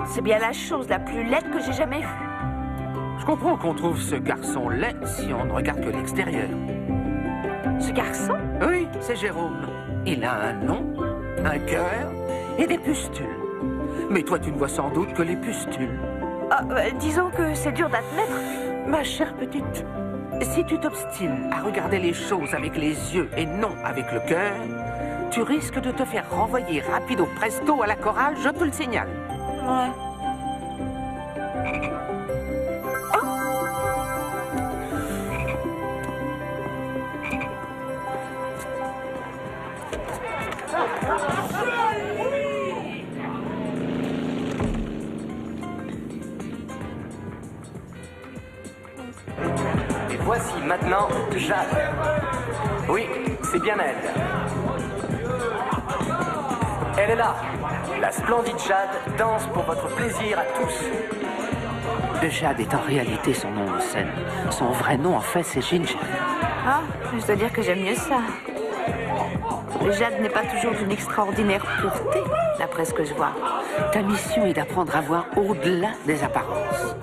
C'est bien la chose la plus laide que j'ai jamais vue. Je comprends qu'on trouve ce garçon laid si on ne regarde que l'extérieur. Ce garçon? Oui, c'est Jérôme. Il a un nom, un cœur et des pustules. Mais toi, tu ne vois sans doute que les pustules. Ah, disons que c'est dur d'admettre. Ma chère petite, si tu t'obstines à regarder les choses avec les yeux et non avec le cœur, tu risques de te faire renvoyer rapido presto à la chorale, je te le signale. Ouais. Et voici maintenant Jade. Oui, c'est bien elle. Elle est là. La splendide Jade danse pour votre plaisir à tous. Jade est en réalité son nom de scène. Son vrai nom, en fait, c'est Ginger. Ah, je dois dire que j'aime mieux ça. Jade n'est pas toujours d'une extraordinaire pureté, d'après ce que je vois. Ta mission est d'apprendre à voir au-delà des apparences.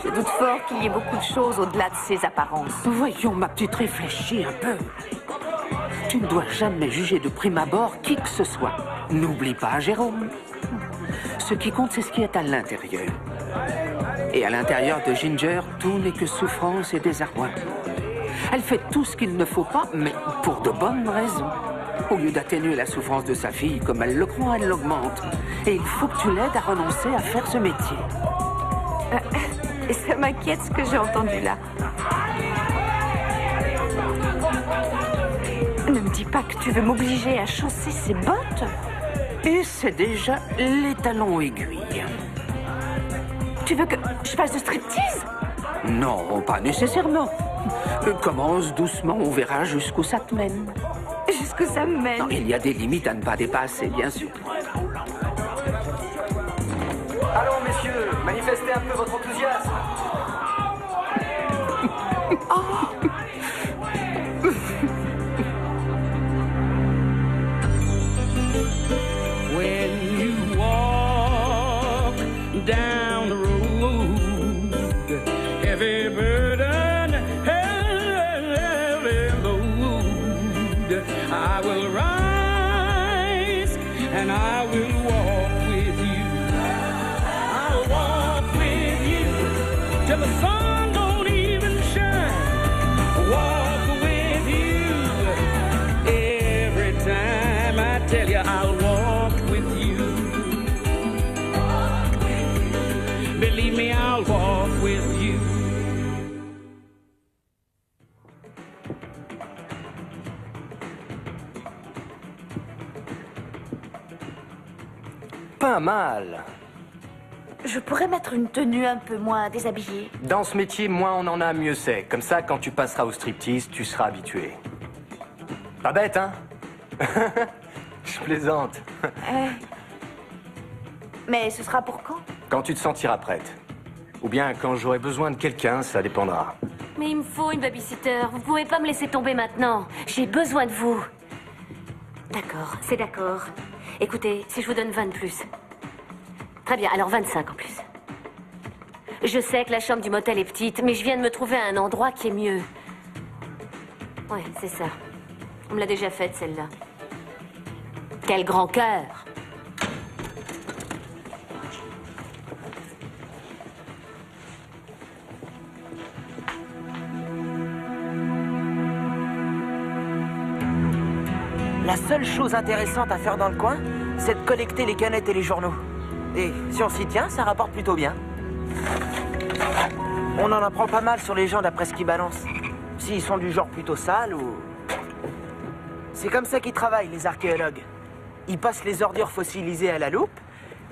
Je doute fort qu'il y ait beaucoup de choses au-delà de ces apparences. Voyons, ma petite, réfléchis un peu. Tu ne dois jamais juger de prime abord qui que ce soit. N'oublie pas, Jérôme. Ce qui compte, c'est ce qui est à l'intérieur. Et à l'intérieur de Ginger, tout n'est que souffrance et désarroi. Elle fait tout ce qu'il ne faut pas, mais pour de bonnes raisons. Au lieu d'atténuer la souffrance de sa fille, comme elle le croit, elle l'augmente. Et il faut que tu l'aides à renoncer à faire ce métier. Et ça m'inquiète ce que j'ai entendu là. Ne me dis pas que tu veux m'obliger à chausser ces bottes. Et c'est déjà les talons aiguilles. Tu veux que je fasse de striptease? Non, pas nécessairement. Commence doucement, on verra jusqu'où ça te mène. Jusqu'où ça me mène? Non, il y a des limites à ne pas dépasser, bien sûr. Allons, messieurs, manifestez un peu votre enthousiasme. When you walk down the road, heavy burden, heavy load, I will rise and I will walk with you. I'll walk with you till the sun don't even shine. Walk with you every time. I tell you, I'll walk with you. Believe me, I'll walk with you. Pas mal. Je pourrais mettre une tenue un peu moins déshabillée. Dans ce métier, moins on en a, mieux c'est. Comme ça, quand tu passeras au striptease, tu seras habitué. Pas bête, hein? Je plaisante. Mais ce sera pour quand? Quand tu te sentiras prête. Ou bien quand j'aurai besoin de quelqu'un, ça dépendra. Mais il me faut une babysitter. Vous pouvez pas me laisser tomber maintenant. J'ai besoin de vous. D'accord, c'est d'accord. Écoutez, si je vous donne 20 de plus. Très bien, alors 25 en plus. Je sais que la chambre du motel est petite, mais je viens de me trouver un endroit qui est mieux. Ouais, c'est ça. On me l'a déjà faite, celle-là. Quel grand cœur! La seule chose intéressante à faire dans le coin, c'est de collecter les canettes et les journaux. Et si on s'y tient, ça rapporte plutôt bien. On en apprend pas mal sur les gens d'après ce qu'ils balancent. S'ils sont du genre plutôt sales ou... C'est comme ça qu'ils travaillent, les archéologues. Ils passent les ordures fossilisées à la loupe,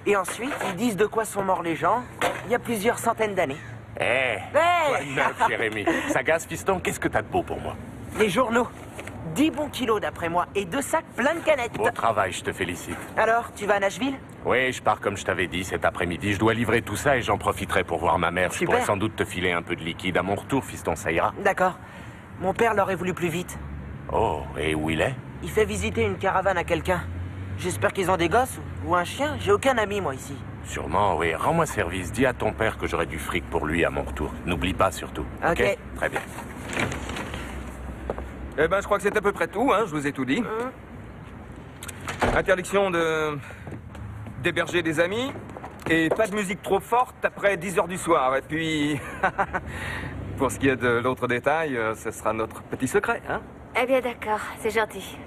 et ensuite, ils disent de quoi sont morts les gens il y a plusieurs centaines d'années. Hey, quoi de neuf, Jérémy? Sagace, fiston, qu'est-ce que t'as de beau pour moi? Les journaux. 10 bons kilos d'après moi, et 2 sacs pleins de canettes. Beau travail, je te félicite. Alors, tu vas à Nashville? Oui, je pars comme je t'avais dit cet après-midi. Je dois livrer tout ça et j'en profiterai pour voir ma mère. Je Super. pourrais sans doute te filer un peu de liquide à mon retour, fiston, ça ira. D'accord. Mon père l'aurait voulu plus vite. Oh, et où il est? Il fait visiter une caravane à quelqu'un. J'espère qu'ils ont des gosses ou un chien. J'ai aucun ami, moi, ici. Sûrement, oui. Rends-moi service. Dis à ton père que j'aurai du fric pour lui à mon retour. N'oublie pas, surtout. Ok. Très bien. Eh ben, je crois que c'est à peu près tout, hein. Je vous ai tout dit. Interdiction d'héberger des amis. Et pas de musique trop forte après 10 heures du soir. Et puis... pour ce qui est de l'autre détail, ce sera notre petit secret, hein. Eh bien, d'accord, c'est gentil.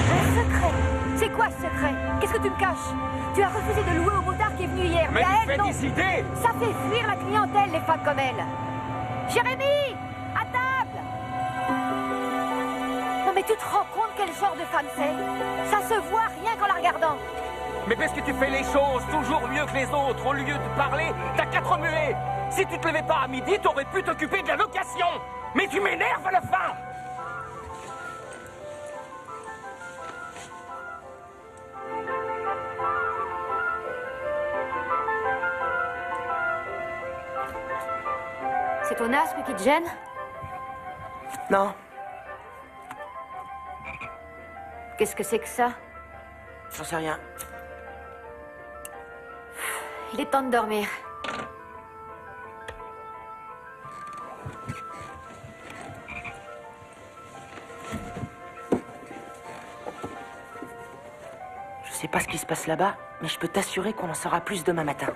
Un secret? C'est quoi ce secret? Qu'est-ce que tu me caches? Tu as refusé de louer au motard qui est venu hier, mais à elle, non. décider! Ça fait fuir la clientèle, les femmes comme elle. Jérémy! À table! Non mais tu te rends compte quel genre de femme c'est? Ça se voit rien qu'en la regardant. Mais parce que tu fais les choses toujours mieux que les autres. Au lieu de parler, t'as qu'à te remuer. Si tu te levais pas à midi, t'aurais pu t'occuper de la location. Mais tu m'énerves à la fin. C'est ton asthme qui te gêne? Non, Qu'est-ce que c'est que ça? j'en sais rien. Il est temps de dormir. Je sais pas ce qui se passe là-bas, mais je peux t'assurer qu'on en saura plus demain matin.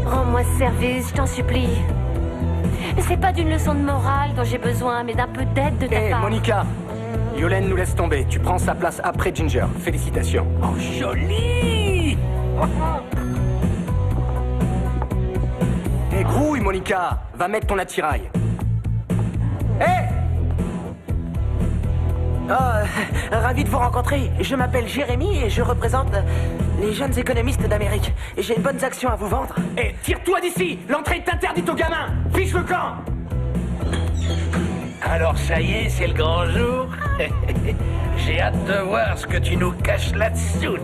Rends-moi service, je t'en supplie. C'est pas d'une leçon de morale dont j'ai besoin, mais d'un peu d'aide de ta Hé, part. Monica! Yolène nous laisse tomber. Tu prends sa place après Ginger. Félicitations. Oh, joli! Hé, grouille, Monica! Va mettre ton attirail. Hé! Ravi de vous rencontrer. Je m'appelle Jérémy et je représente les jeunes économistes d'Amérique. Et j'ai de bonnes actions à vous vendre. Hé, tire-toi d'ici! L'entrée est interdite aux gamins! Fiche le camp! Alors ça y est, c'est le grand jour. J'ai hâte de voir ce que tu nous caches là-dessous.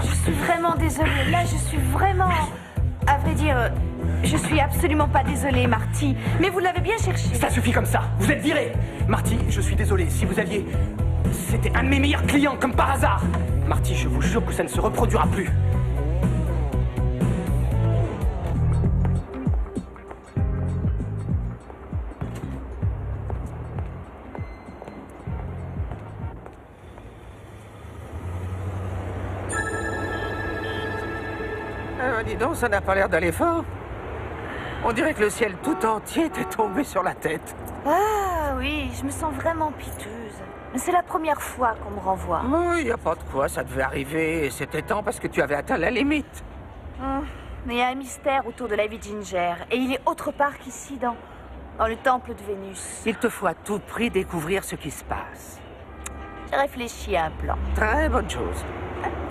Je suis vraiment désolée. Là, je suis vraiment... À vrai dire, je suis absolument pas désolée, Marty. Mais vous l'avez bien cherché. Ça suffit comme ça. Vous êtes viré. Marty, je suis désolé. Si vous aviez... C'était un de mes meilleurs clients, comme par hasard. Marty, je vous jure que ça ne se reproduira plus. Dis donc, ça n'a pas l'air d'aller fort. On dirait que le ciel tout entier t'est tombé sur la tête. Ah oui, je me sens vraiment piteuse. Mais c'est la première fois qu'on me renvoie. Oui, y a pas de quoi, ça devait arriver. Et c'était temps parce que tu avais atteint la limite. Mais il y a un mystère autour de la vie de Ginger. Et il est autre part qu'ici, dans le temple de Vénus. Il te faut à tout prix découvrir ce qui se passe. J'ai réfléchi à un plan. Très bonne chose.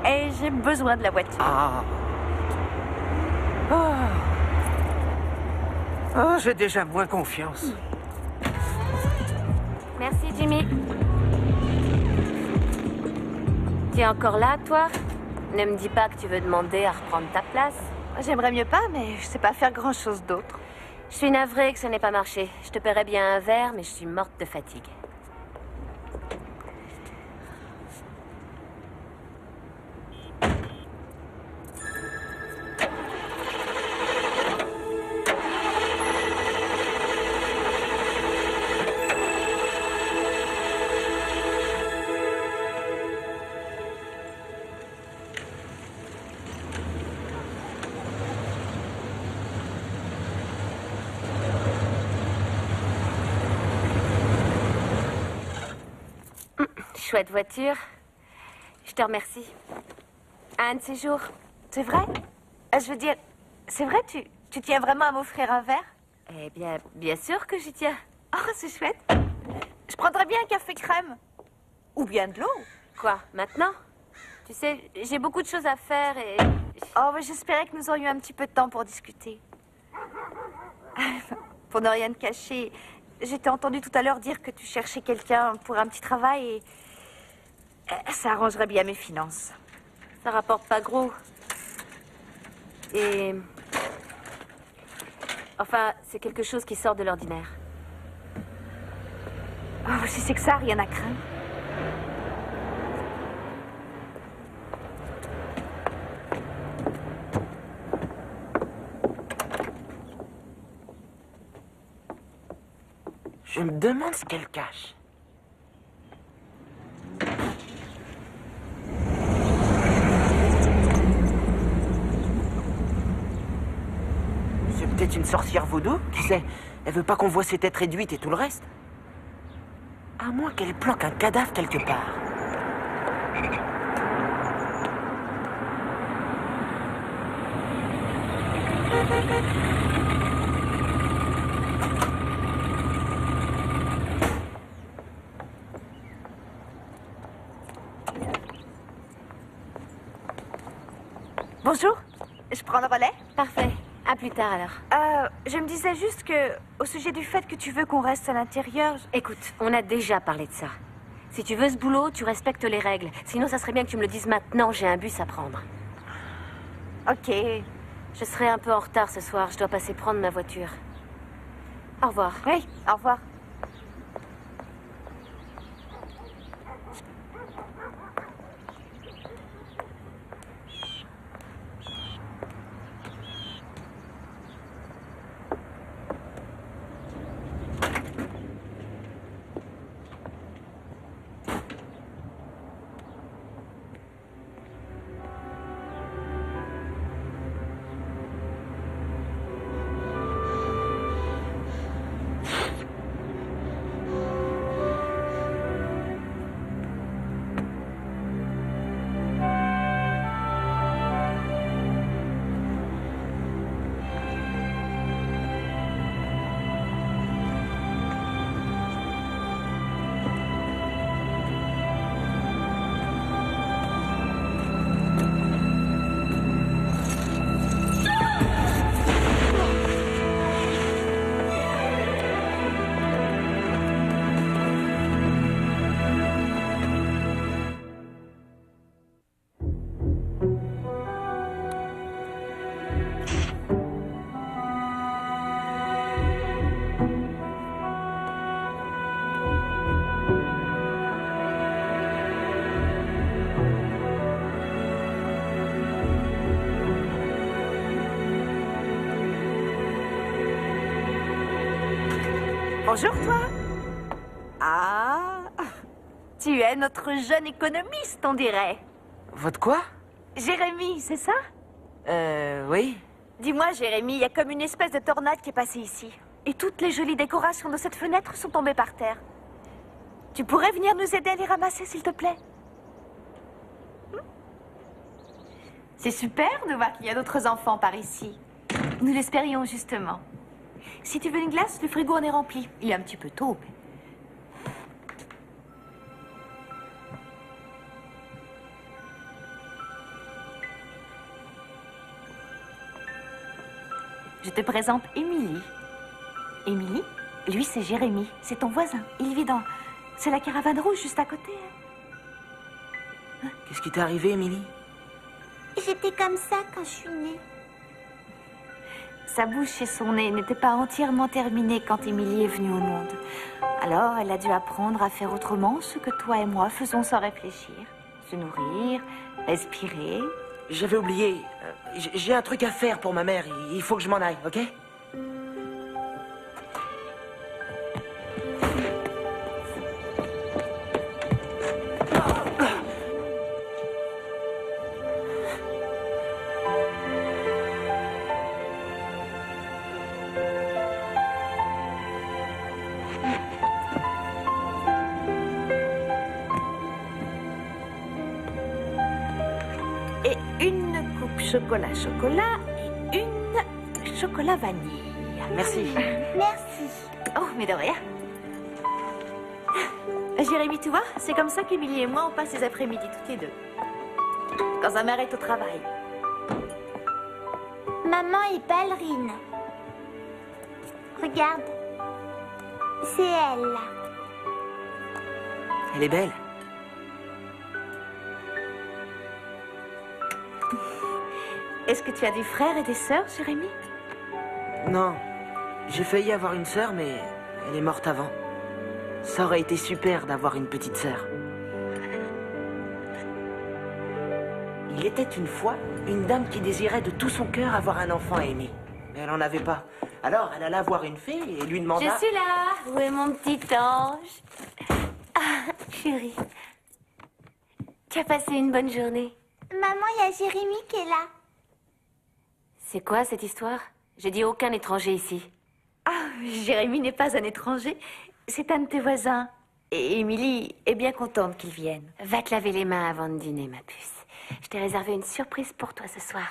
Et j'ai besoin de la voiture. Oh, j'ai déjà moins confiance. Merci, Jimmy. Tu es encore là, toi? Ne me dis pas que tu veux demander à reprendre ta place. J'aimerais mieux pas, mais je sais pas faire grand-chose d'autre. Je suis navrée que ça n'ait pas marché. Je te paierais bien un verre, mais je suis morte de fatigue. Chouette voiture. Je te remercie. Un de ces jours. C'est vrai? Je veux dire, c'est vrai, tu tiens vraiment à m'offrir un verre? Eh bien, bien sûr que j'y tiens. Oh, c'est chouette. Je prendrais bien un café crème. Ou bien de l'eau. Quoi, maintenant? Tu sais, j'ai beaucoup de choses à faire et... Oh, mais j'espérais que nous aurions un petit peu de temps pour discuter. Pour ne rien te cacher, j'ai entendu tout à l'heure dire que tu cherchais quelqu'un pour un petit travail et... ça arrangerait bien mes finances. Ça rapporte pas gros. Et... Enfin, c'est quelque chose qui sort de l'ordinaire. Oh, si c'est que ça, rien à craindre. Je me demande ce qu'elle cache. C'est peut-être une sorcière vaudou, qui sait? Elle veut pas qu'on voit ses têtes réduites et tout le reste. À moins qu'elle planque un cadavre quelque part. Bonjour, je prends le relais? Parfait. À plus tard, alors. Je me disais juste que, au sujet du fait que tu veux qu'on reste à l'intérieur... Écoute, on a déjà parlé de ça. Si tu veux ce boulot, tu respectes les règles. Sinon, ça serait bien que tu me le dises maintenant, j'ai un bus à prendre. Ok. Je serai un peu en retard ce soir, je dois passer prendre ma voiture. Au revoir. Oui, au revoir. Bonjour, toi. Ah, tu es notre jeune économiste, on dirait. Votre quoi? Jérémy, c'est ça? Oui. Dis-moi, Jérémy, il y a comme une espèce de tornade qui est passée ici. Et toutes les jolies décorations de cette fenêtre sont tombées par terre. Tu pourrais venir nous aider à les ramasser, s'il te plaît? C'est super de voir qu'il y a d'autres enfants par ici. Nous l'espérions justement. Si tu veux une glace, le frigo en est rempli. Il est un petit peu tôt, mais... Je te présente Émilie. Émilie, lui, c'est Jérémy. C'est ton voisin. Il vit dans... C'est la caravane rouge juste à côté. Qu'est-ce qui t'est arrivé, Émilie? J'étais comme ça quand je suis née. Sa bouche et son nez n'étaient pas entièrement terminés quand Émilie est venue au monde. Alors, elle a dû apprendre à faire autrement ce que toi et moi faisons sans réfléchir. Se nourrir, respirer. J'avais oublié. J'ai un truc à faire pour ma mère. Il faut que je m'en aille, ok? Et une coupe chocolat et une chocolat vanille. Merci. Merci. Oh, mais de rien. Jérémy, tu vois, c'est comme ça qu'Émilie et moi, on passe les après-midi toutes les deux. Quand sa mère est au travail. Maman est ballerine. Regarde. C'est elle, là. Elle est belle. Est-ce que tu as des frères et des sœurs, Jérémy? Non. J'ai failli avoir une sœur, mais elle est morte avant. Ça aurait été super d'avoir une petite sœur. Il était une fois une dame qui désirait de tout son cœur avoir un enfant à aimer. Mais elle n'en avait pas. Alors elle alla voir une fée et lui demanda... Je suis là. Où est mon petit ange? Ah, chérie. Tu as passé une bonne journée? Maman, il y a Jérémy qui est là. C'est quoi cette histoire? J'ai dit aucun étranger ici. Ah, Jérémy n'est pas un étranger. C'est un de tes voisins. Et Émilie est bien contente qu'il vienne. Va te laver les mains avant de dîner, ma puce. Je t'ai réservé une surprise pour toi ce soir.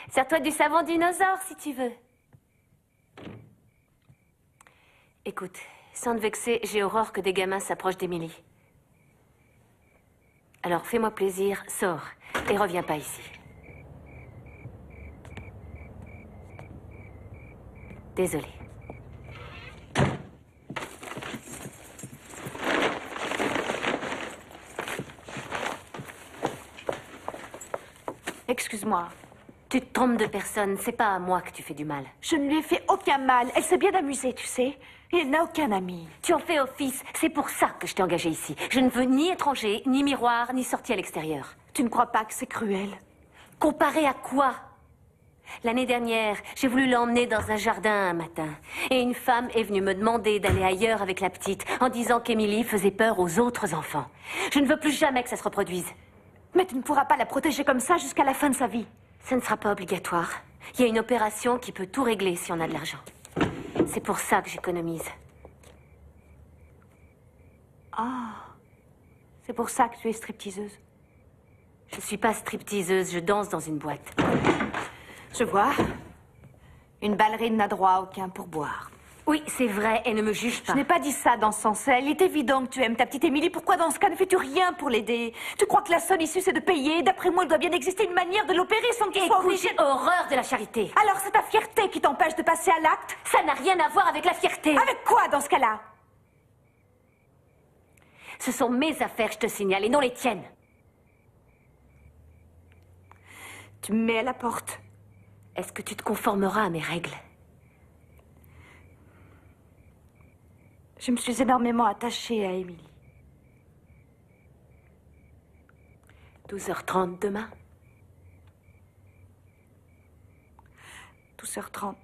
Sers-toi du savon dinosaure si tu veux. Écoute, sans te vexer, j'ai horreur que des gamins s'approchent d'Émilie. Alors fais-moi plaisir, sors et reviens pas ici. Désolée. Excuse-moi. Tu te trompes de personne, c'est pas à moi que tu fais du mal. Je ne lui ai fait aucun mal. Elle s'est bien amusée, tu sais. Et elle n'a aucun ami. Tu en fais office, c'est pour ça que je t'ai engagée ici. Je ne veux ni étranger, ni miroir, ni sortie à l'extérieur. Tu ne crois pas que c'est cruel? Comparé à quoi? L'année dernière, j'ai voulu l'emmener dans un jardin un matin. Et une femme est venue me demander d'aller ailleurs avec la petite, en disant qu'Émilie faisait peur aux autres enfants. Je ne veux plus jamais que ça se reproduise. Mais tu ne pourras pas la protéger comme ça jusqu'à la fin de sa vie. Ça ne sera pas obligatoire. Il y a une opération qui peut tout régler si on a de l'argent. C'est pour ça que j'économise. Ah. C'est pour ça que tu es stripteaseuse. Je suis pas stripteaseuse, je danse dans une boîte. Je vois. Une ballerine n'a droit à aucun pourboire. Oui, c'est vrai, et ne me juge pas. Je n'ai pas dit ça dans ce sens-là. Il est évident que tu aimes ta petite Émilie. Pourquoi dans ce cas ne fais-tu rien pour l'aider? Tu crois que la seule issue c'est de payer? D'après moi, il doit bien exister une manière de l'opérer sans que tu sois obligé. J'ai horreur de la charité. Alors c'est ta fierté qui t'empêche de passer à l'acte? Ça n'a rien à voir avec la fierté. Avec quoi dans ce cas-là? Ce sont mes affaires, je te signale, et non les tiennes. Tu me mets à la porte. Est-ce que tu te conformeras à mes règles? Je me suis énormément attachée à Émilie. 12h30 demain? 12h30.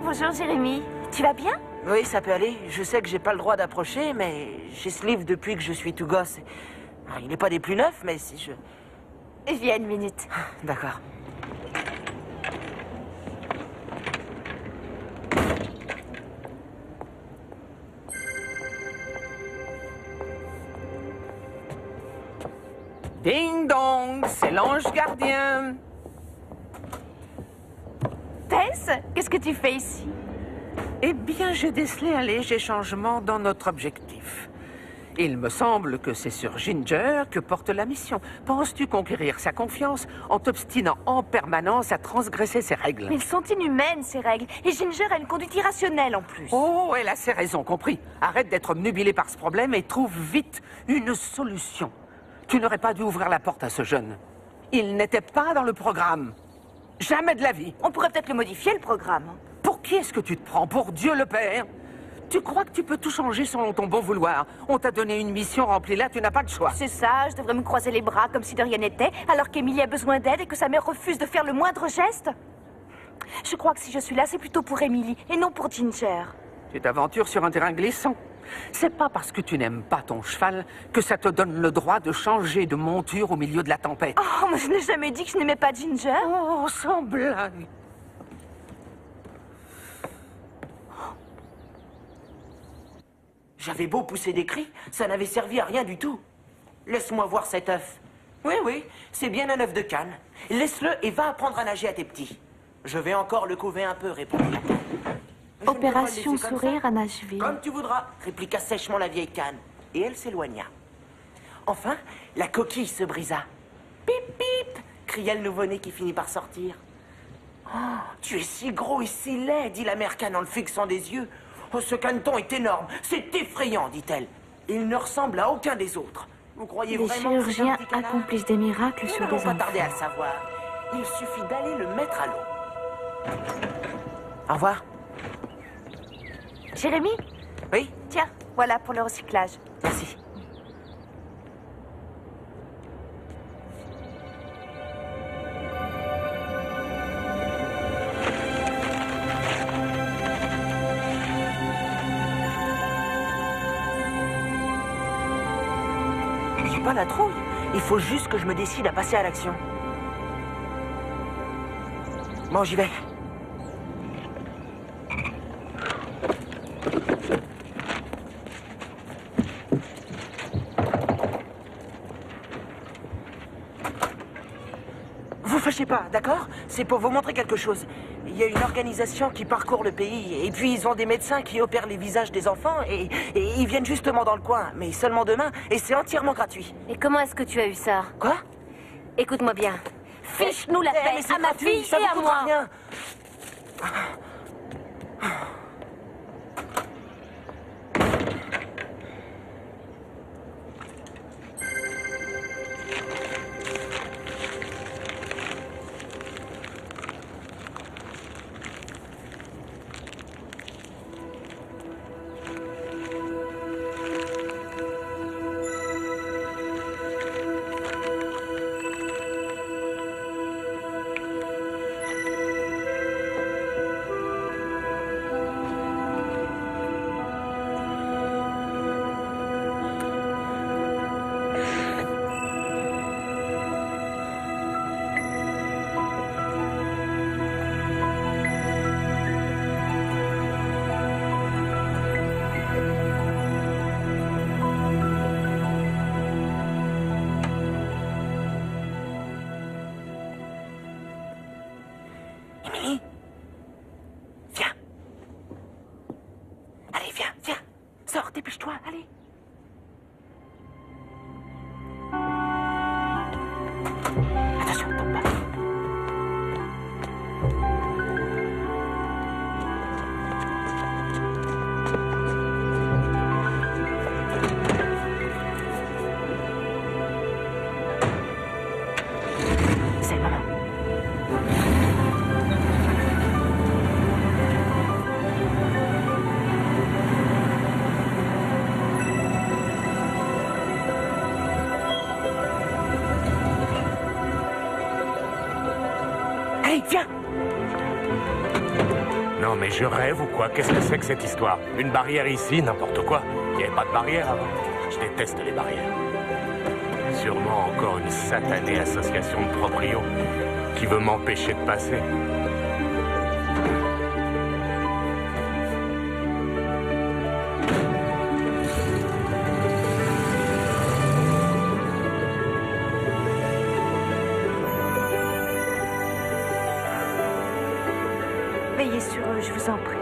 Bonjour Jérémy, tu vas bien? Oui, ça peut aller. Je sais que j'ai pas le droit d'approcher, mais j'ai ce livre depuis que je suis tout gosse. Alors, il n'est pas des plus neufs, mais si je... Viens une minute. D'accord. Ding dong, c'est l'ange gardien. Tess, qu'est-ce que tu fais ici? Eh bien, j'ai décelé un léger changement dans notre objectif. Il me semble que c'est sur Ginger que porte la mission. Penses-tu conquérir sa confiance en t'obstinant en permanence à transgresser ses règles? Mais elles sont inhumaines, ces règles. Et Ginger a une conduite irrationnelle en plus. Oh, elle a ses raisons, compris. Arrête d'être obnubilé par ce problème et trouve vite une solution. Tu n'aurais pas dû ouvrir la porte à ce jeune. Il n'était pas dans le programme. Jamais de la vie. On pourrait peut-être le modifier, le programme. Pour qui est-ce que tu te prends? Pour Dieu le Père? Tu crois que tu peux tout changer selon ton bon vouloir? On t'a donné une mission, remplie-la, tu n'as pas de choix. C'est ça, je devrais me croiser les bras comme si de rien n'était, alors qu'Emily a besoin d'aide et que sa mère refuse de faire le moindre geste. Je crois que si je suis là, c'est plutôt pour Emily et non pour Ginger. Tu t'aventures sur un terrain glissant. C'est pas parce que tu n'aimes pas ton cheval que ça te donne le droit de changer de monture au milieu de la tempête. Oh, mais je n'ai jamais dit que je n'aimais pas Ginger. Oh, sans blague. J'avais beau pousser des cris, ça n'avait servi à rien du tout. Laisse-moi voir cet œuf. Oui, oui, c'est bien un œuf de Cannes. Laisse-le et va apprendre à nager à tes petits. Je vais encore le couver un peu, répondit la canne. Je ne peux pas le Opération laisser comme sourire ça. à Nashville. Comme tu voudras, répliqua sèchement la vieille canne. Et elle s'éloigna. Enfin, la coquille se brisa. Pip, pip, cria le nouveau-né qui finit par sortir. Oh, tu es si gros et si laid, dit la mère canne en le fixant des yeux. Oh, ce caneton est énorme, c'est effrayant, dit-elle. Il ne ressemble à aucun des autres. Vous croyez Les vraiment que c'est un chirurgiens petit canard? accomplissent des miracles Nous sur n'allons des pas tarder à enfants. le savoir. Il suffit d'aller le mettre à l'eau. Au revoir. Jérémy, Oui, tiens, voilà pour le recyclage. merci. J'ai pas la trouille. Il faut juste que je me décide à passer à l'action. Bon, j'y vais. Vous fâchez pas, d'accord? C'est pour vous montrer quelque chose. Il y a une organisation qui parcourt le pays, et puis ils ont des médecins qui opèrent les visages des enfants, et ils viennent justement dans le coin, mais seulement demain, et c'est entièrement gratuit. Et comment est-ce que tu as eu ça? Quoi? Écoute-moi bien. Fiche-nous la Eh, mais paix c'est à ma gratuit, fille ça et vous à coûtera moi. rien. Émilie? Viens. Allez, viens, viens. Sors, dépêche-toi, allez. Attention, tombe pas. C'est maman. Allez, viens. Non, mais je rêve ou quoi? Qu'est-ce que c'est que cette histoire? Une barrière ici, n'importe quoi. Il n'y avait pas de barrière avant. Je déteste les barrières. Sûrement encore une satanée association de proprios qui veut m'empêcher de passer. Veillez sur eux, je vous en prie.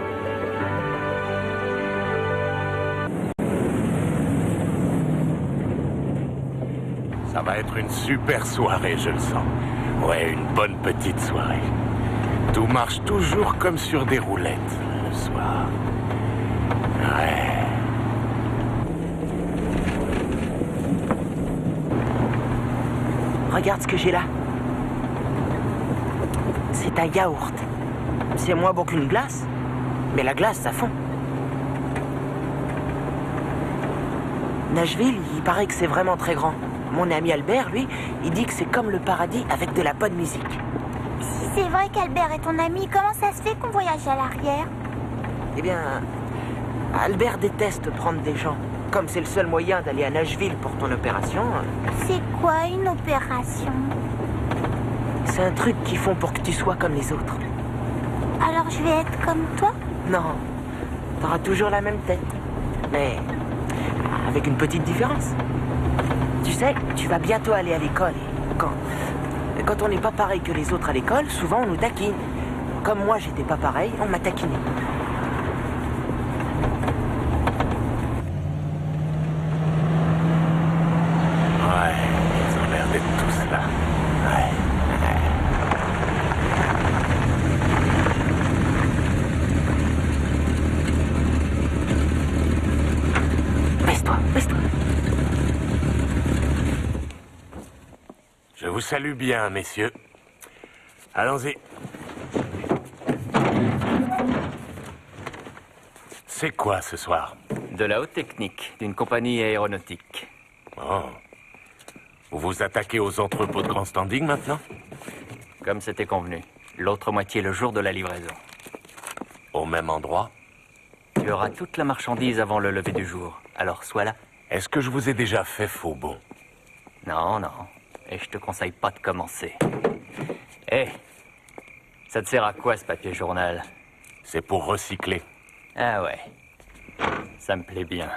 Ça va être une super soirée, je le sens. Ouais, une bonne petite soirée. Tout marche toujours comme sur des roulettes le soir. Ouais. Regarde ce que j'ai là. C'est un yaourt. C'est moins bon qu'une glace. Mais la glace, ça fond. Nashville, il paraît que c'est vraiment très grand. Mon ami Albert, lui, il dit que c'est comme le paradis avec de la bonne musique. Si c'est vrai qu'Albert est ton ami, comment ça se fait qu'on voyage à l'arrière? Eh bien, Albert déteste prendre des gens. Comme c'est le seul moyen d'aller à Nashville pour ton opération... C'est quoi une opération? C'est un truc qu'ils font pour que tu sois comme les autres. Alors je vais être comme toi? Non, t'auras toujours la même tête. Mais avec une petite différence. Tu sais, tu vas bientôt aller à l'école. Et quand on n'est pas pareil que les autres à l'école, souvent on nous taquine. Comme moi, j'étais pas pareil, on m'a taquiné. Ouais, ils ont l'air d'être tous là. Ouais. Baisse-toi, baisse-toi. Je vous salue bien, messieurs. Allons-y. C'est quoi ce soir? De la haute technique, d'une compagnie aéronautique. Oh. Vous vous attaquez aux entrepôts de grand standing maintenant? Comme c'était convenu. L'autre moitié le jour de la livraison. Au même endroit? Tu auras toute la marchandise avant le lever du jour. Alors sois là. Est-ce que je vous ai déjà fait faux bon? Non, non. Et je te conseille pas de commencer. Hé, ça te sert à quoi ce papier journal? C'est pour recycler. Ah ouais. Ça me plaît bien.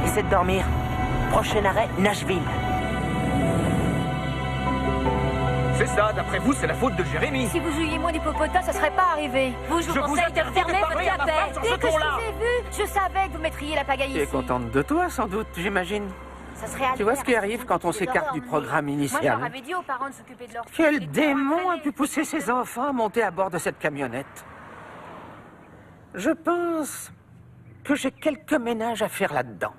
Essaie de dormir. Prochain arrêt, Nashville. C'est ça, d'après vous, c'est la faute de Jérémy. Si vous jouiez moins d'hippopotame, ça serait pas arrivé. Vous, je vous Je vous conseille de interdis de fermer votre parler à ma capet. femme sur Dès ce que je ton-là. vous ai vu, je savais que vous mettriez la pagaille Tu es ici. contente de toi, sans doute, j'imagine. Ça serait Tu vois Albert ce qui arrive quand on qui s'écarte les du aurait programme emmenés. Moi, je leur initial. avais dit aux parents de s'occuper de leur fille. Quel Les parents démon a traînaient. pu pousser ses enfants à monter à bord de cette camionnette? Je pense que j'ai quelques ménages à faire là-dedans.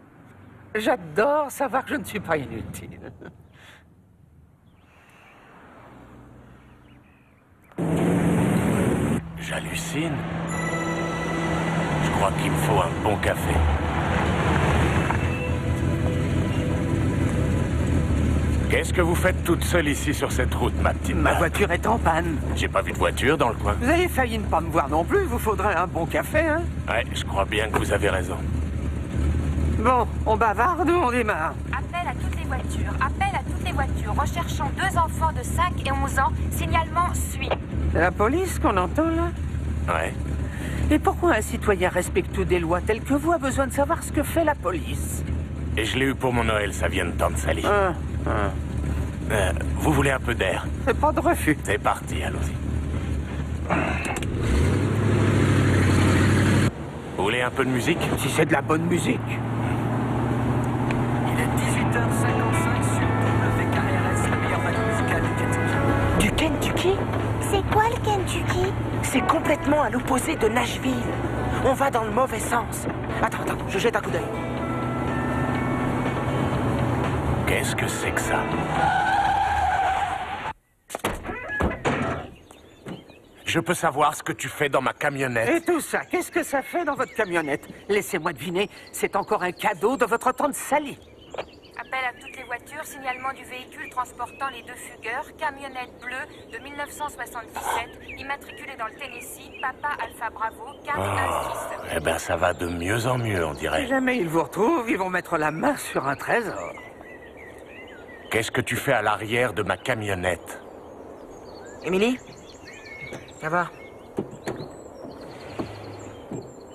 J'adore savoir que je ne suis pas inutile. J'hallucine. Je crois qu'il me faut un bon café. Qu'est-ce que vous faites toute seule ici sur cette route, ma petite Ma dame? voiture est en panne. J'ai pas vu de voiture dans le coin. Vous avez failli ne pas me voir non plus, vous faudrait un bon café, hein? Ouais, je crois bien que vous avez raison. Bon, on bavarde ou on démarre? Appel à toutes les voitures. Appel à toutes les voitures. Recherchons 2 enfants de 5 et 11 ans. Signalement suit. C'est la police qu'on entend, là? Ouais. Et pourquoi un citoyen respectueux des lois telles que vous a besoin de savoir ce que fait la police? Et je l'ai eu pour mon Noël, ça vient de Tante Sally. Vous voulez un peu d'air? C'est pas de refus. C'est parti, allons-y. Vous voulez un peu de musique? Si c'est de la bonne musique. Il est 18h55 sur WKRS, la meilleure radio musicale du Kentucky. Du Kentucky? C'est quoi le Kentucky? C'est complètement à l'opposé de Nashville. On va dans le mauvais sens. Attends, je jette un coup d'œil. Qu'est-ce que c'est que ça? Je peux savoir ce que tu fais dans ma camionnette? Et tout ça, qu'est-ce que ça fait dans votre camionnette? Laissez-moi deviner, c'est encore un cadeau de votre tante Sally. Appel à toutes les voitures. Signalement du véhicule transportant les 2 fugueurs. Camionnette bleue de 1977. Immatriculée dans le Tennessee. Papa Alpha Bravo. 4 Eh ben, ça va de mieux en mieux, on Si dirait. jamais ils vous retrouvent, ils vont mettre la main sur un trésor. Qu'est-ce que tu fais à l'arrière de ma camionnette? Émilie? Ça va?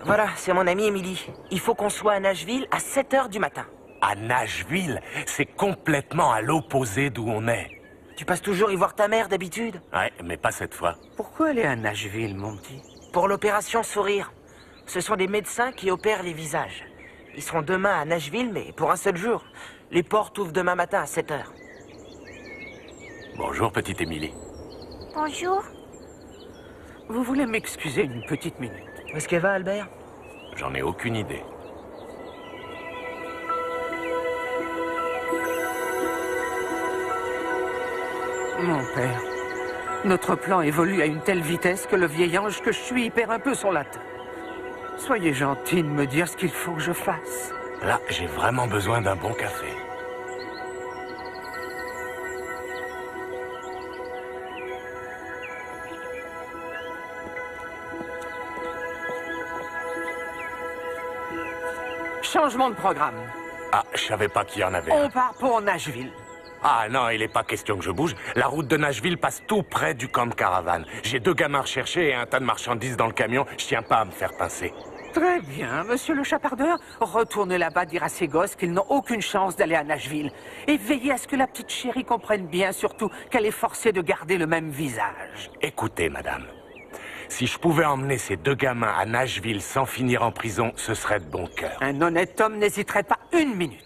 Voilà, c'est mon amie Émilie. Il faut qu'on soit à Nashville à 7h du matin. À Nashville, c'est complètement à l'opposé d'où on est. Tu passes toujours y voir ta mère d'habitude? Ouais, mais pas cette fois. Pourquoi aller à Nashville, mon petit? Pour l'opération Sourire. Ce sont des médecins qui opèrent les visages. Ils seront demain à Nashville, mais pour un seul jour. Les portes ouvrent demain matin à 7 h. Bonjour, petite Émilie. Bonjour. Vous voulez m'excuser une petite minute? Où est-ce qu'elle va, Albert? J'en ai aucune idée. Mon père, notre plan évolue à une telle vitesse que le vieil ange que je suis y perd un peu son latin. Soyez gentil de me dire ce qu'il faut que je fasse. Là, j'ai vraiment besoin d'un bon café. Changement de programme. Ah, je savais pas qu'il y en avait. On part pour Nashville. Ah non, il n'est pas question que je bouge. La route de Nashville passe tout près du camp de caravane. J'ai 2 gamins recherchés et un tas de marchandises dans le camion. Je tiens pas à me faire pincer. Très bien, monsieur le chapardeur. Retournez là-bas dire à ces gosses qu'ils n'ont aucune chance d'aller à Nashville. Et veillez à ce que la petite chérie comprenne bien, surtout, qu'elle est forcée de garder le même visage. Écoutez, madame. Si je pouvais emmener ces 2 gamins à Nashville sans finir en prison, ce serait de bon cœur. Un honnête homme n'hésiterait pas une minute.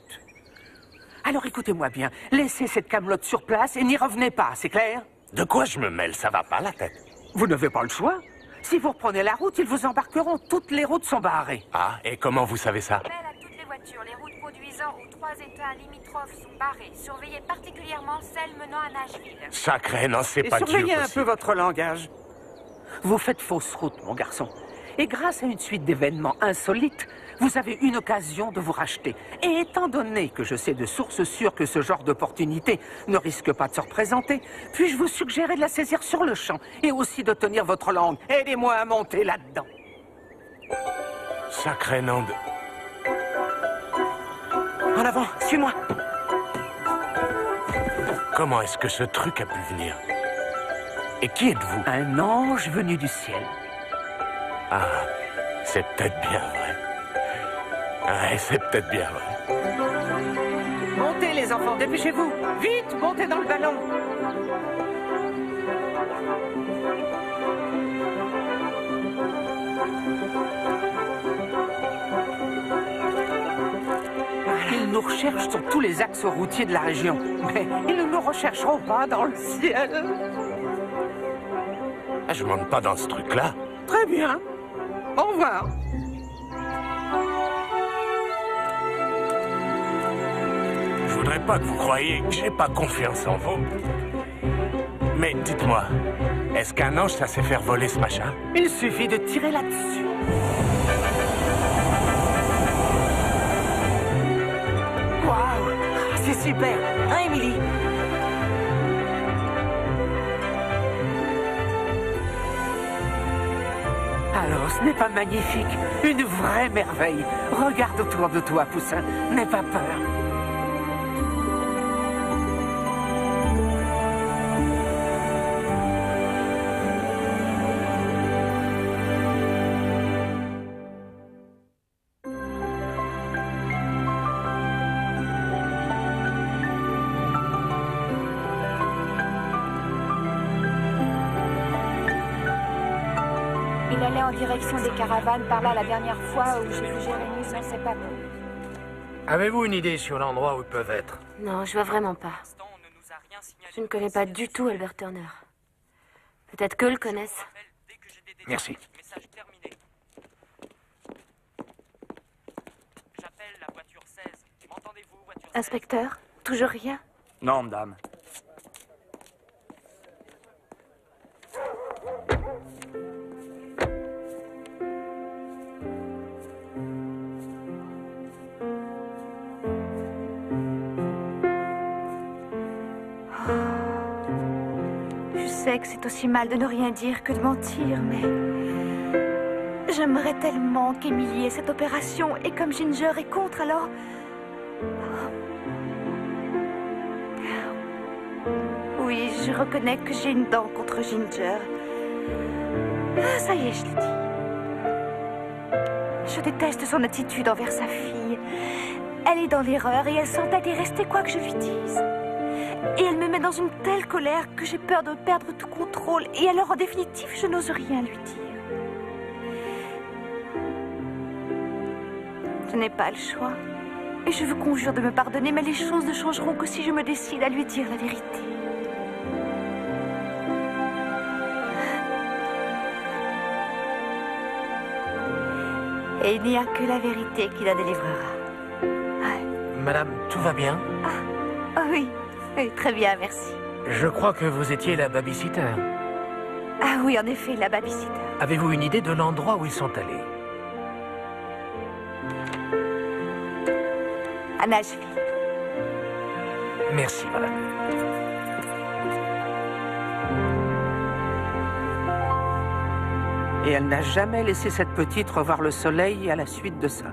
Alors écoutez-moi bien, laissez cette camelote sur place et n'y revenez pas, c'est clair? De quoi je me mêle? Ça va pas la tête. Vous n'avez pas le choix. Si vous reprenez la route, ils vous embarqueront. Toutes les routes sont barrées. Ah, et comment vous savez ça? Appel à toutes les voitures. Les routes conduisant aux 3 États limitrophes sont barrées. Surveillez particulièrement celles menant à Nashville. Sacré, non, c'est Et pas Dieu surveillez un possible. peu votre langage. Vous faites fausse route, mon garçon. Et grâce à une suite d'événements insolites, vous avez une occasion de vous racheter. Et étant donné que je sais de sources sûres que ce genre d'opportunité ne risque pas de se représenter, puis-je vous suggérer de la saisir sur le champ et aussi de tenir votre langue. Aidez-moi à monter là-dedans. Sacré nom de... En avant, suis-moi. Comment est-ce que ce truc a pu venir? Et qui êtes-vous? Un ange venu du ciel. Ah, c'est peut-être bien vrai. Ouais, c'est peut-être bien vrai. Montez, les enfants, dépêchez-vous. Vite, montez dans le ballon. Ils nous recherchent sur tous les axes routiers de la région. Mais ils ne nous rechercheront pas dans le ciel. Ah, je monte pas dans ce truc-là. Très bien. Au revoir. Je voudrais pas que vous croyiez que j'ai pas confiance en vous. Mais dites-moi, est-ce qu'un ange, ça sait faire voler ce machin? Il suffit de tirer là-dessus. Waouh, c'est super. Hein, Émilie? Alors, ce n'est pas magnifique, une vraie merveille. Regarde autour de toi, Poussin, n'aie pas peur. Il allait en direction des caravanes par là la dernière fois où j'ai vu Jérémy sans ses papiers. Avez-vous une idée sur l'endroit où ils peuvent être? Non, je vois vraiment pas. Je ne connais pas du tout Albert Turner. Peut-être qu'eux le connaissent. Merci. Inspecteur, toujours rien? Non, madame. Je sais que c'est aussi mal de ne rien dire que de mentir, mais... J'aimerais tellement qu'Emily ait cette opération, et comme Ginger est contre, alors... Oui, je reconnais que j'ai une dent contre Ginger. Ah, ça y est, je le dis. Je déteste son attitude envers sa fille. Elle est dans l'erreur et elle s'entête et rester quoi que je lui dise. Et elle me met dans une telle colère que j'ai peur de perdre tout contrôle. Et alors, en définitive, je n'ose rien lui dire. Je n'ai pas le choix. Et je vous conjure de me pardonner, mais les choses ne changeront que si je me décide à lui dire la vérité. Et il n'y a que la vérité qui la délivrera. Madame, tout va bien? Ah, oui, très bien, merci. Je crois que vous étiez la babysitter. Ah oui, en effet, la babysitter. Avez-vous une idée de l'endroit où ils sont allés? À Nashville. Merci, madame. Et elle n'a jamais laissé cette petite revoir le soleil à la suite de ça.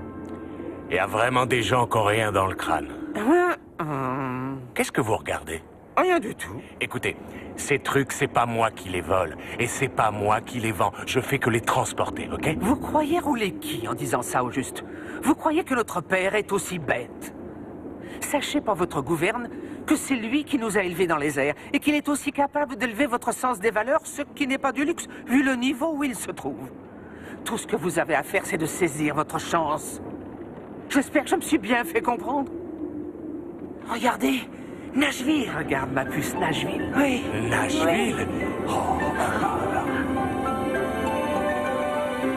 Il y a vraiment des gens coréens dans le crâne. Qu'est-ce que vous regardez? Rien du tout. Écoutez, ces trucs, c'est pas moi qui les vole. Et c'est pas moi qui les vends. Je fais que les transporter, ok? Vous croyez rouler qui en disant ça au juste? Vous croyez que notre père est aussi bête? Sachez par votre gouverne que c'est lui qui nous a élevés dans les airs et qu'il est aussi capable d'élever votre sens des valeurs, ce qui n'est pas du luxe, vu le niveau où il se trouve. Tout ce que vous avez à faire, c'est de saisir votre chance. J'espère que je me suis bien fait comprendre. Regardez, Nashville. Regarde ma puce, Nashville. Oui. Nashville? Oui.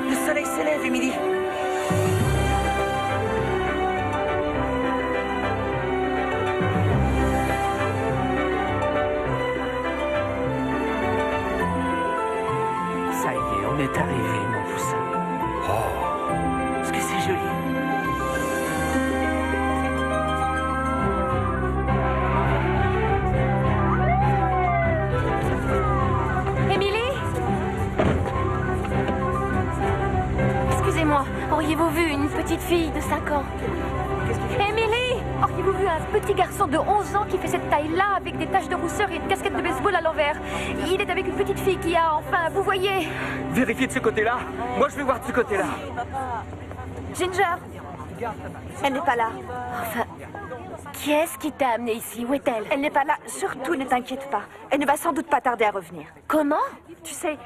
Le soleil s'élève, Émilie. Ça y est, on est arrivé, mon poussin. Oh. Est-ce que c'est joli? Excusez-moi, auriez-vous vu une petite fille de 5 ans? Émilie! Auriez-vous vu un petit garçon de 11 ans qui fait cette taille-là avec des taches de rousseur et une casquette de baseball à l'envers? Il est avec une petite fille qui a, enfin, vous voyez... Vérifiez de ce côté-là. Moi, je vais voir de ce côté-là. Ginger! Elle n'est pas là. Enfin, qui est-ce qui t'a amené ici? Où est-elle? Elle n'est pas là. Surtout, ne t'inquiète pas. Elle ne va sans doute pas tarder à revenir. Comment? Tu sais...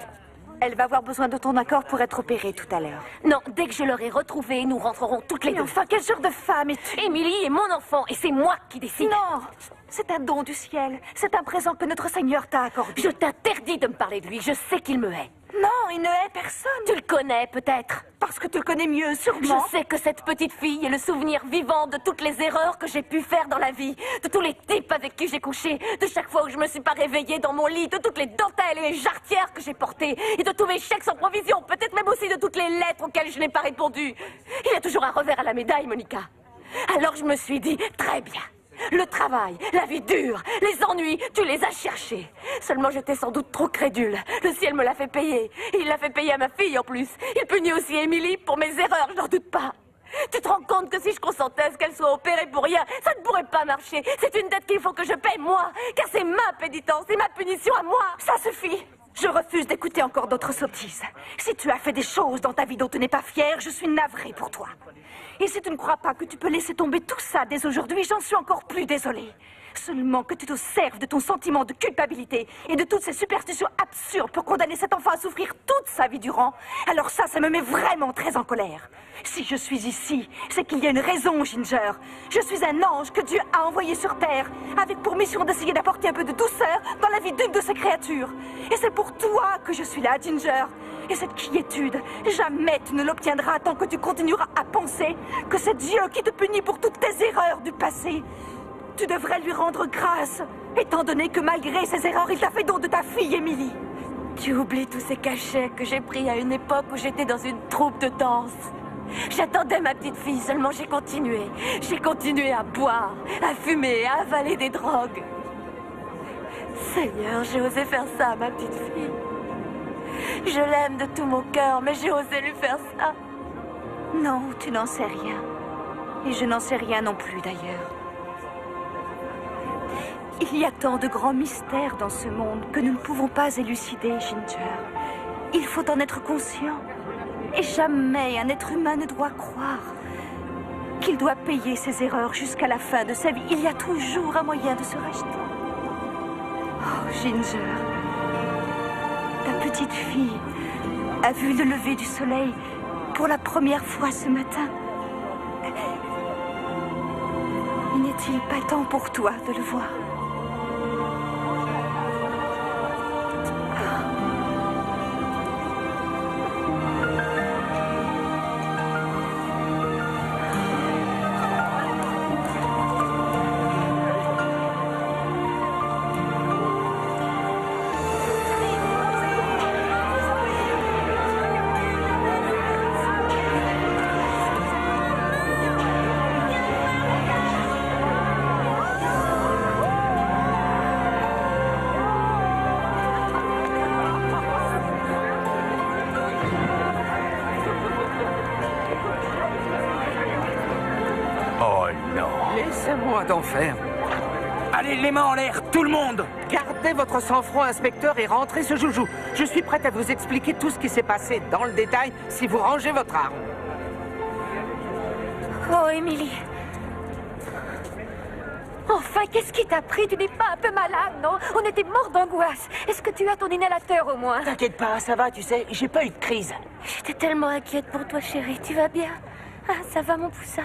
Elle va avoir besoin de ton accord pour être opérée tout à l'heure. Non, dès que je l'aurai retrouvée, nous rentrerons toutes les deux. Enfin, quel genre de femme es-tu? Émilie est mon enfant et c'est moi qui décide. Non, c'est un don du ciel. C'est un présent que notre Seigneur t'a accordé. Je t'interdis de me parler de lui. Je sais qu'il me hait. Non, il ne hait personne. Tu le connais peut-être. Parce que tu le connais mieux, sûrement. Je sais que cette petite fille est le souvenir vivant de toutes les erreurs que j'ai pu faire dans la vie, de tous les types avec qui j'ai couché, de chaque fois où je me suis pas réveillée dans mon lit, de toutes les dentelles et les jarretières que j'ai portées, et de tous mes chèques sans provision, peut-être même aussi de toutes les lettres auxquelles je n'ai pas répondu. Il y a toujours un revers à la médaille, Monica. Alors je me suis dit, très bien. Le travail, la vie dure, les ennuis, tu les as cherchés. Seulement j'étais sans doute trop crédule. Le ciel me l'a fait payer. Et il l'a fait payer à ma fille en plus. Il punit aussi Émilie pour mes erreurs, je n'en doute pas. Tu te rends compte que si je consentais à ce qu'elle soit opérée pour rien, ça ne pourrait pas marcher. C'est une dette qu'il faut que je paye moi. Car c'est ma pénitence, c'est ma punition à moi. Ça suffit. Je refuse d'écouter encore d'autres sottises. Si tu as fait des choses dans ta vie dont tu n'es pas fière, je suis navrée pour toi. Et si tu ne crois pas que tu peux laisser tomber tout ça dès aujourd'hui, j'en suis encore plus désolée. Seulement que tu te serves de ton sentiment de culpabilité et de toutes ces superstitions absurdes pour condamner cet enfant à souffrir toute sa vie durant, alors ça me met vraiment très en colère. Si je suis ici, c'est qu'il y a une raison, Ginger. Je suis un ange que Dieu a envoyé sur Terre, avec pour mission d'essayer d'apporter un peu de douceur dans la vie d'une de ses créatures. Et c'est pour toi que je suis là, Ginger. Et cette quiétude, jamais tu ne l'obtiendras tant que tu continueras à penser que c'est Dieu qui te punit pour toutes tes erreurs du passé. Tu devrais lui rendre grâce, étant donné que malgré ses erreurs, il t'a fait don de ta fille, Émilie. Tu oublies tous ces cachets que j'ai pris à une époque où j'étais dans une troupe de danse. J'attendais ma petite fille, seulement j'ai continué. J'ai continué à boire, à fumer, à avaler des drogues. Seigneur, j'ai osé faire ça à ma petite fille. Je l'aime de tout mon cœur, mais j'ai osé lui faire ça. Non, tu n'en sais rien. Et je n'en sais rien non plus, d'ailleurs. Il y a tant de grands mystères dans ce monde que nous ne pouvons pas élucider, Ginger. Il faut en être conscient. Et jamais un être humain ne doit croire qu'il Il doit payer ses erreurs jusqu'à la fin de sa vie. Il y a toujours un moyen de se racheter. Oh, Ginger, ta petite fille a vu le lever du soleil pour la première fois ce matin. N'est-il pas temps pour toi de le voir? Laissez-moi d'en faire. Allez, les mains en l'air, tout le monde! Gardez votre sang-froid, inspecteur, et rentrez ce joujou. Je suis prête à vous expliquer tout ce qui s'est passé dans le détail si vous rangez votre arme. Oh, Emily. Enfin, qu'est-ce qui t'a pris? Tu n'es pas un peu malade, non? On était morts d'angoisse. Est-ce que tu as ton inhalateur au moins? T'inquiète pas, ça va, tu sais, j'ai pas eu de crise. J'étais tellement inquiète pour toi, chérie. Tu vas bien? Ah, ça va, mon poussin?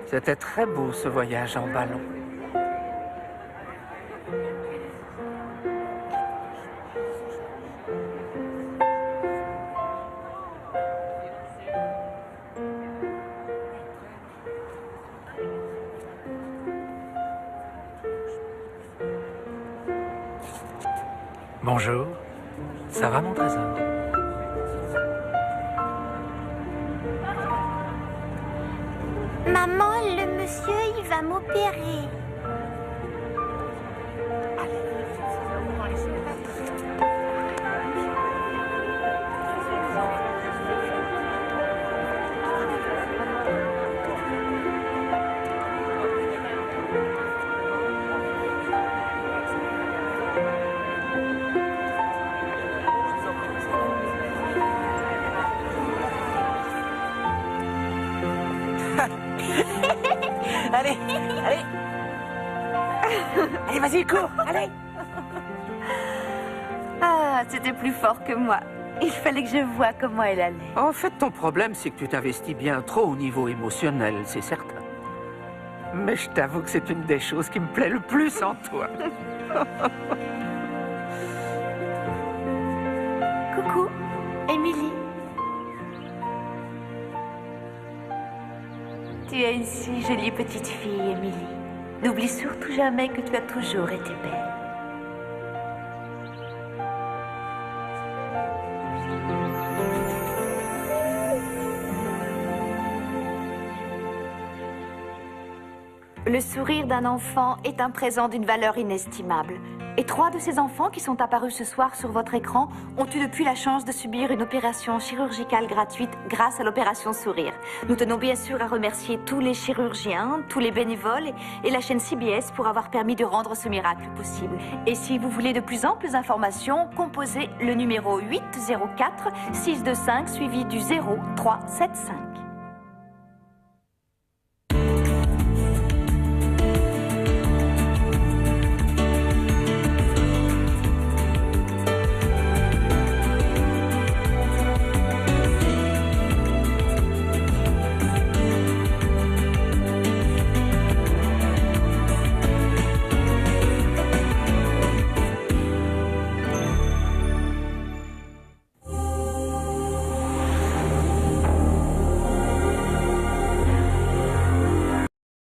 C'était très beau, ce voyage en ballon. Bonjour. Ça va, mon trésor? Maman, le monsieur, il va m'opérer. Allez, allez. Allez, vas-y, cours, allez. Ah, c'était plus fort que moi. Il fallait que je voie comment elle allait. En fait, ton problème, c'est que tu t'investis bien trop au niveau émotionnel, c'est certain. Mais je t'avoue que c'est une des choses qui me plaît le plus en toi. Coucou, Emily. Tu es une si jolie petite fille, Emily. N'oublie surtout jamais que tu as toujours été belle. Le sourire d'un enfant est un présent d'une valeur inestimable. Et 3 de ces enfants qui sont apparus ce soir sur votre écran ont eu depuis la chance de subir une opération chirurgicale gratuite grâce à l'opération Sourire. Nous tenons bien sûr à remercier tous les chirurgiens, tous les bénévoles et la chaîne CBS pour avoir permis de rendre ce miracle possible. Et si vous voulez de plus amples informations, composez le numéro 804 625 suivi du 0375.